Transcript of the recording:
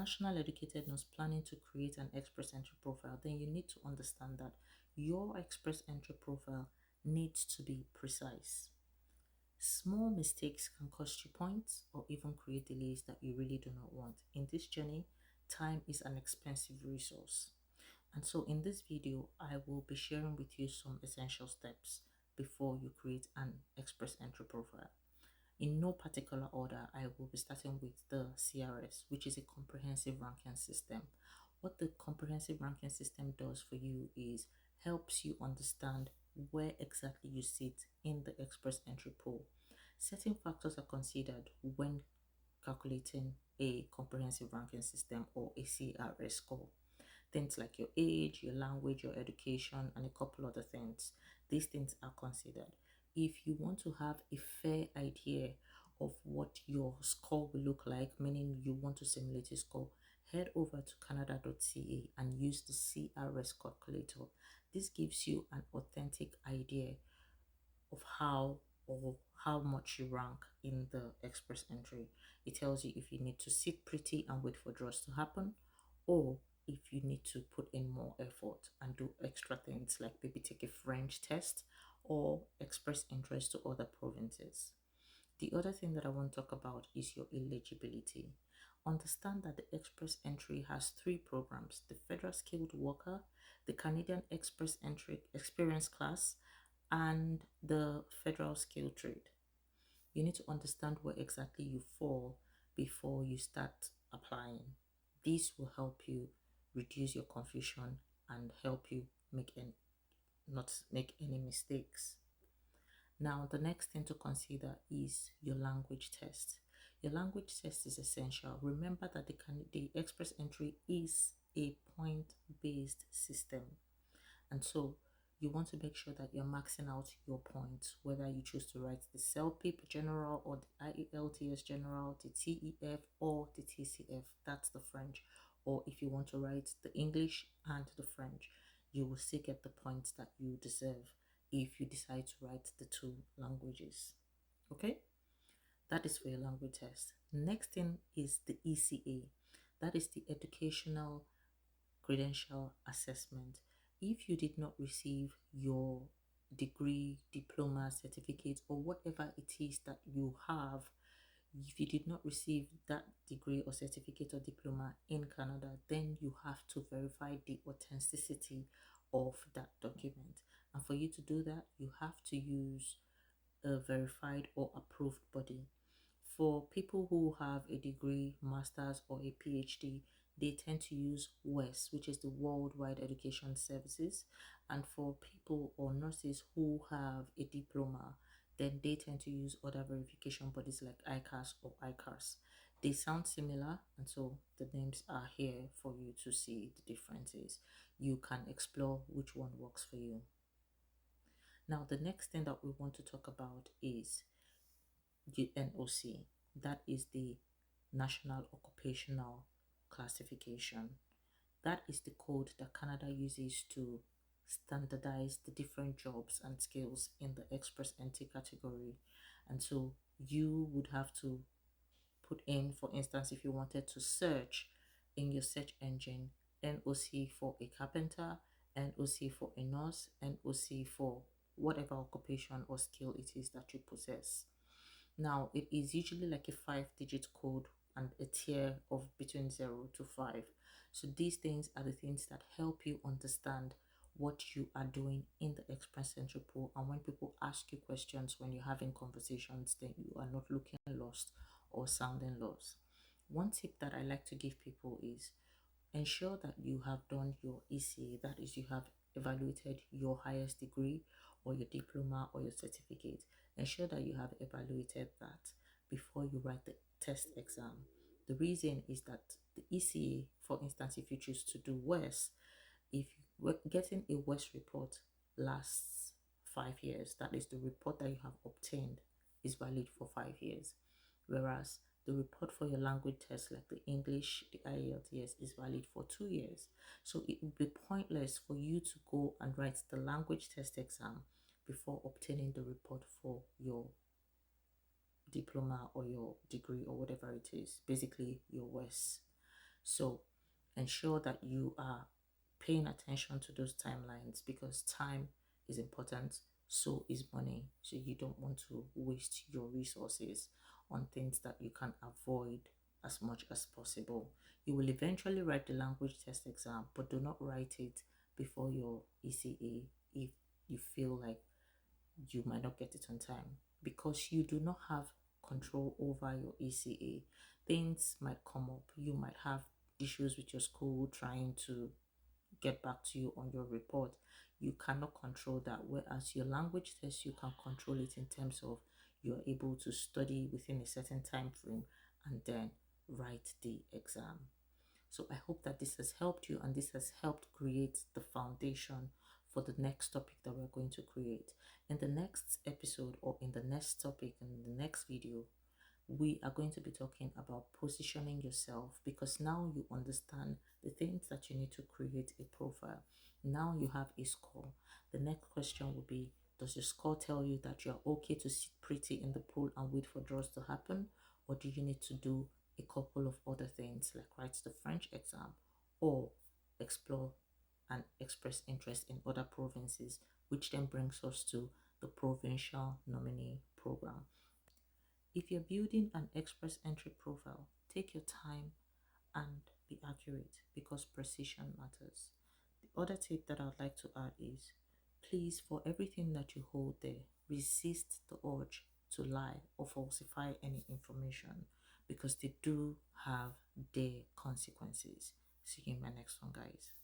national educated nurse planning to create an express entry profile, then you need to understand that your express entry profile needs to be precise. Small mistakes can cost you points or even create delays that you really do not want. In this journey, time is an expensive resource. And so in this video, I will be sharing with you some essential steps before you create an express entry profile. In no particular order, I will be starting with the CRS, which is a comprehensive ranking system. What the comprehensive ranking system does for you is helps you understand where exactly you sit in the express entry pool. Certain factors are considered when calculating a comprehensive ranking system or a CRS score. Things like your age, your language, your education, and a couple other things. These things are considered. If you want to have a fair idea of what your score will look like, meaning you want to simulate a score, head over to canada.ca and use the CRS calculator. This gives you an authentic idea of how much you rank in the express entry. It tells you if you need to sit pretty and wait for draws to happen, or if you need to put in more effort and do extra things like maybe take a French test or express interest to other provinces. The other thing that I want to talk about is your eligibility. Understand that the Express Entry has three programs: the Federal Skilled Worker, the Canadian Express Entry Experience Class, and the Federal Skilled Trade. You need to understand where exactly you fall before you start applying. This will help you reduce your confusion and help you not make any mistakes. Now, the next thing to consider is your language test. Your language test is essential. Remember that the express entry is a point-based system. And so you want to make sure that you're maxing out your points, whether you choose to write the CELPIP General or the IELTS General, the TEF or the TCF, that's the French. Or if you want to write the English and the French, you will still get the points that you deserve if you decide to write the two languages. Okay, that is for your language test. Next thing is the ECA, that is the Educational Credential Assessment. If you did not receive your degree, diploma, certificate, or whatever it is that you have, if you did not receive that degree or certificate or diploma in Canada, then you have to verify the authenticity of that document. And for you to do that, you have to use a verified or approved body. For people who have a degree, master's, or a PhD, they tend to use WES, which is the Worldwide Education Services. And for people or nurses who have a diploma, then they tend to use other verification bodies like ICAS or ICARS. They sound similar, and so the names are here for you to see the differences. You can explore which one works for you. Now, the next thing that we want to talk about is the NOC. That is the National Occupational Classification. That is the code that Canada uses to standardize the different jobs and skills in the express entry category. And so you would have to put in, for instance, if you wanted to search in your search engine, NOC for a carpenter, NOC for a nurse, NOC for whatever occupation or skill it is that you possess. Now, it is usually like a 5-digit code and a tier of between 0 to 5. So these things are the things that help you understand what you are doing in the express entry pool. And when people ask you questions, when you're having conversations, then you are not looking lost or sounding lost. One tip that I like to give people is ensure that you have done your ECA, that is, you have evaluated your highest degree or your diploma or your certificate. Ensure that you have evaluated that before you write the test exam. The reason is that the ECA, for instance, if you choose to do WES, if getting a WES report lasts 5 years, that is, the report that you have obtained is valid for 5 years, whereas the report for your language test, like the English, the IELTS, is valid for 2 years. So it would be pointless for you to go and write the language test exam before obtaining the report for your diploma or your degree or whatever it is, basically your WES. So ensure that you are paying attention to those timelines because time is important, so is money. So you don't want to waste your resources on things that you can avoid as much as possible. You will eventually write the language test exam, but do not write it before your ECA if you feel like you might not get it on time because you do not have control over your ECA. Things might come up. You might have issues with your school trying to get back to you on your report. You cannot control that. Whereas your language test, you can control it in terms of you're able to study within a certain time frame and then write the exam. So I hope that this has helped you and this has helped create the foundation for the next topic that we're going to create. In the next episode or in the next topic in the next video, we are going to be talking about positioning yourself because now you understand the things that you need to create a profile. Now you have a score. The next question will be, does your score tell you that you're okay to sit pretty in the pool and wait for draws to happen? Or do you need to do a couple of other things like write the French exam or explore and express interest in other provinces, which then brings us to the provincial nominee program. If you're building an express entry profile, take your time and be accurate because precision matters. The other tip that I'd like to add is please, for everything that you hold there, resist the urge to lie or falsify any information because they do have their consequences. See you in my next one, guys.